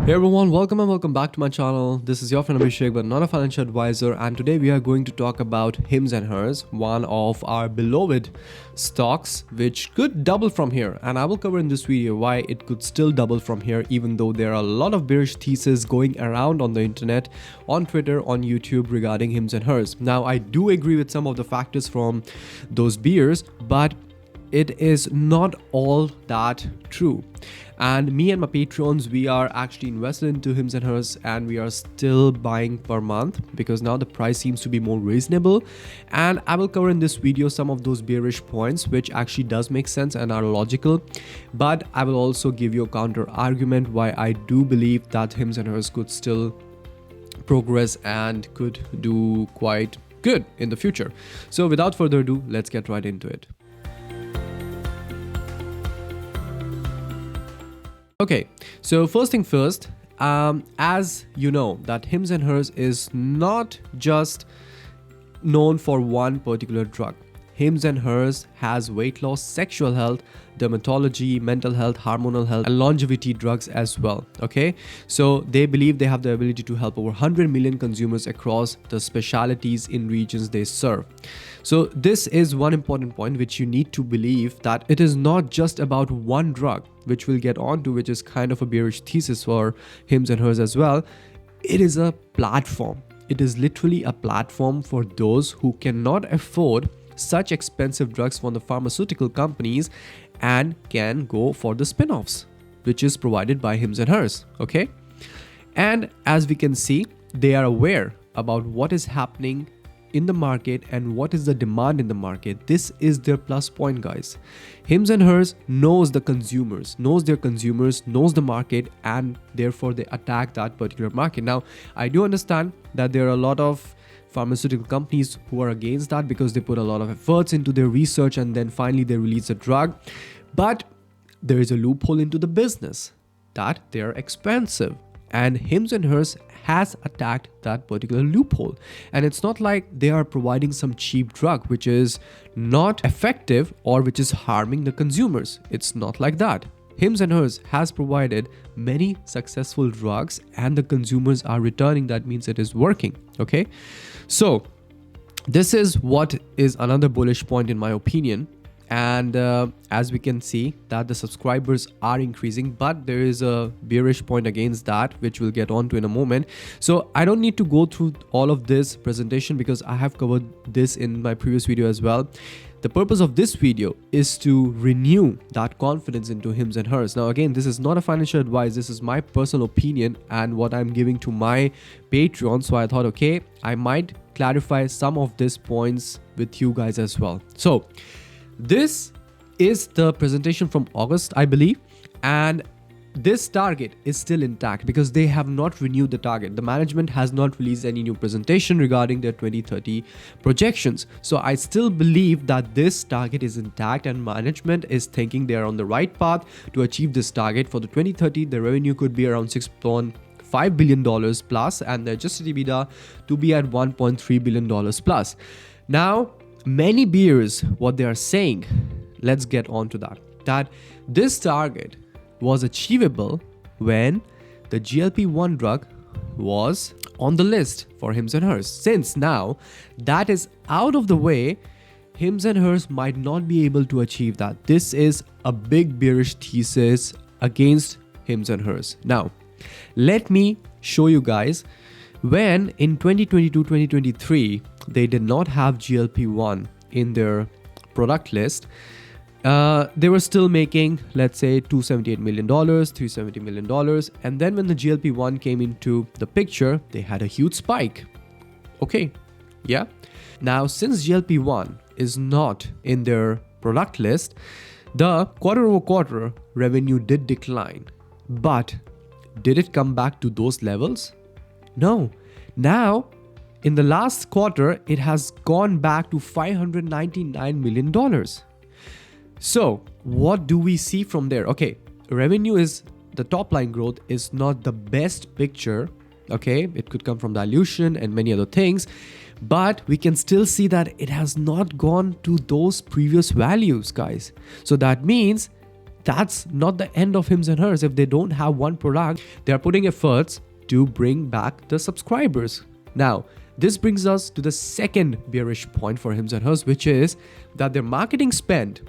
Hey everyone, welcome and welcome back to my channel. This is your friend Abhishek, but not a financial advisor, and today we are going to talk about Hims and Hers, one of our beloved stocks which could double from here, and I will cover in this video why it could still double from here even though there are a lot of bearish theses going around on the internet, on Twitter, on YouTube regarding Hims and Hers. Now I do agree with some of the factors from those bears, but it is not all that true. And me and my patrons, we are actually invested into Hims and Hers, and we are still buying per month because now the price seems to be more reasonable. And I will cover in this video some of those bearish points which actually does make sense and are logical, but I will also give you a counter argument why I do believe that Hims and Hers could still progress and could do quite good in the future. So without further ado, let's get right into it. Okay, so first thing first, as you know that Hims and Hers is not just known for one particular drug. Hims and Hers has weight loss, sexual health, dermatology, mental health, hormonal health, and longevity drugs as well. Okay, so they believe they have the ability to help over 100 million consumers across the specialties in regions they serve. So this is one important point which you need to believe, that it is not just about one drug, which we'll get on to, which is kind of a bearish thesis for Hims and Hers as well. It is a platform. It is literally a platform for those who cannot afford such expensive drugs from the pharmaceutical companies and can go for the spin-offs, which is provided by Hims and Hers. Okay, and as we can see, they are aware about what is happening in the market and what is the demand in the market. This is their plus point, guys. Hims and Hers knows the consumers, knows their consumers, knows the market, and therefore they attack that particular market. Now, I do understand that there are a lot of pharmaceutical companies who are against that because they put a lot of efforts into their research and then finally they release a drug. But there is a loophole into the business that they are expensive, and Hims and Hers has attacked that particular loophole. And it's not like they are providing some cheap drug which is not effective or which is harming the consumers. It's not like that. Hims and Hers has provided many successful drugs and the consumers are returning. That means it is working. Okay, so this is what is another bullish point in my opinion. And as we can see that the subscribers are increasing, but there is a bearish point against that which we'll get on to in a moment. So I don't need to go through all of this presentation because I have covered this in my previous video as well. The purpose of this video is to renew that confidence into Hims and Hers. Now again, this is not a financial advice, this is my personal opinion and what I'm giving to my Patreon. So I thought, okay, I might clarify some of these points with you guys as well. So this is the presentation from August, I believe, and this target is still intact because they have not renewed the target. The management has not released any new presentation regarding their 2030 projections. So I still believe that this target is intact and management is thinking they are on the right path to achieve this target. For the 2030, the revenue could be around $6.5 billion plus and the adjusted EBITDA to be at $1.3 billion plus. Now, many bears, what they are saying, let's get on to that this target was achievable when the GLP-1 drug was on the list for Hims and Hers. Since now that is out of the way, Hims and Hers might not be able to achieve that. This is a big bearish thesis against Hims and Hers. Now, let me show you guys when in 2022-2023 they did not have GLP-1 in their product list. They were still making, let's say, $278 million, $370 million. And then when the GLP-1 came into the picture, they had a huge spike. Okay, yeah. Now, since GLP-1 is not in their product list, the quarter-over-quarter revenue did decline. But did it come back to those levels? No. Now, in the last quarter, it has gone back to $599 million. So what do we see from there? Okay, revenue is, the top line growth is not the best picture. Okay, it could come from dilution and many other things, but we can still see that it has not gone to those previous values, guys. So that means that's not the end of hims and hers. If they don't have one product, they are putting efforts to bring back the subscribers. Now, this brings us to the second bearish point for hims and hers, which is that their marketing spend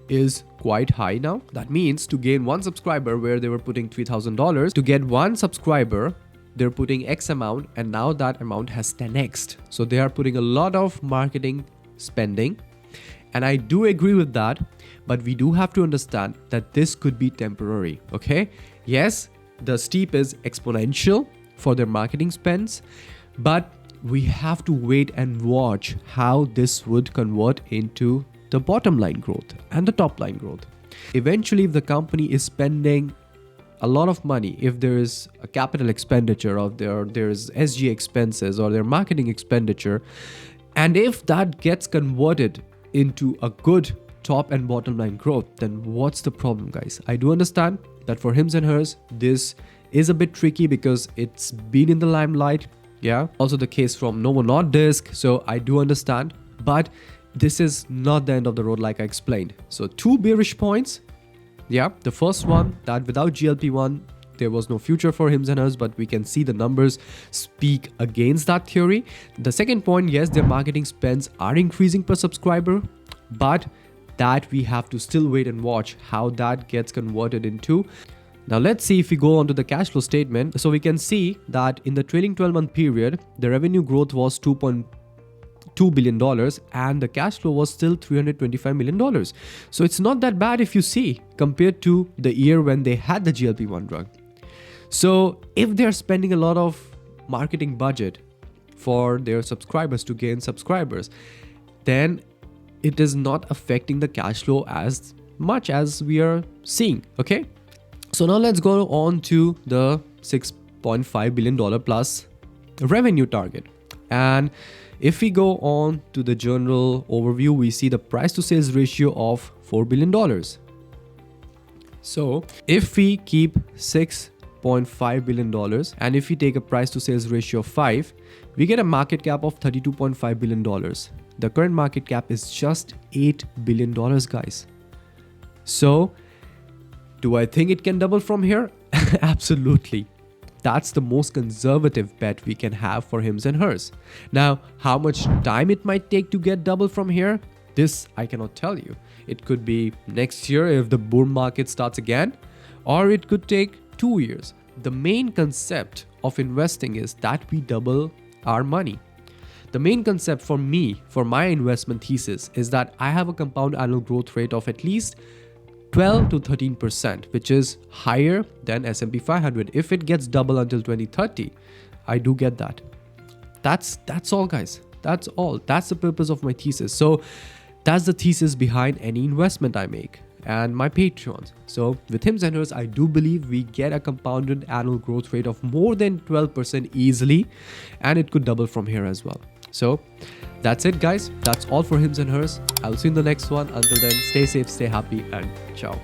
is quite high now. That means to gain one subscriber where they were putting $3,000, to get one subscriber, they're putting X amount, and now that amount has 10x. So they are putting a lot of marketing spending. And I do agree with that, but we do have to understand that this could be temporary, okay? Yes, the steep is exponential for their marketing spends, but we have to wait and watch how this would convert into the bottom line growth and the top line growth. Eventually, if the company is spending a lot of money, if there is a capital expenditure or there's SG expenses or their marketing expenditure, and if that gets converted into a good top and bottom line growth, then what's the problem, guys? I do understand that for hims and hers, this is a bit tricky because it's been in the limelight. Yeah, also the case from Novo Nordisk. So I do understand, but this is not the end of the road, like I explained. So two bearish points. Yeah, the first one, that without GLP-1, there was no future for hims and hers, but we can see the numbers speak against that theory. The second point, yes, their marketing spends are increasing per subscriber, but that we have to still wait and watch how that gets converted into. Now let's see if we go on to the cash flow statement. So we can see that in the trailing 12-month period, the revenue growth was $2.2 billion and the cash flow was still $325 million. So it's not that bad if you see compared to the year when they had the GLP-1 drug. So if they're spending a lot of marketing budget for their subscribers to gain subscribers, then it is not affecting the cash flow as much as we are seeing, okay? So now let's go on to the $6.5 billion plus revenue target. And if we go on to the general overview, we see the price to sales ratio of $4 billion. So if we keep $6.5 billion and if we take a price to sales ratio of 5, we get a market cap of $32.5 billion. The current market cap is just $8 billion, guys. So do I think it can double from here? Absolutely. That's the most conservative bet we can have for hims and hers. Now, how much time it might take to get double from here? This I cannot tell you. It could be next year if the boom market starts again, or it could take 2 years. The main concept of investing is that we double our money. The main concept for me, for my investment thesis, is that I have a compound annual growth rate of at least 12 to 13%, which is higher than S&P 500. If it gets double until 2030, I do get that. That's all, guys. That's all. That's the purpose of my thesis. So that's the thesis behind any investment I make and my Patreons. So with hims and hers, I do believe we get a compounded annual growth rate of more than 12% easily, and it could double from here as well. So that's it, guys. That's all for hims and hers. I'll see you in the next one. Until then, stay safe, stay happy, and ciao.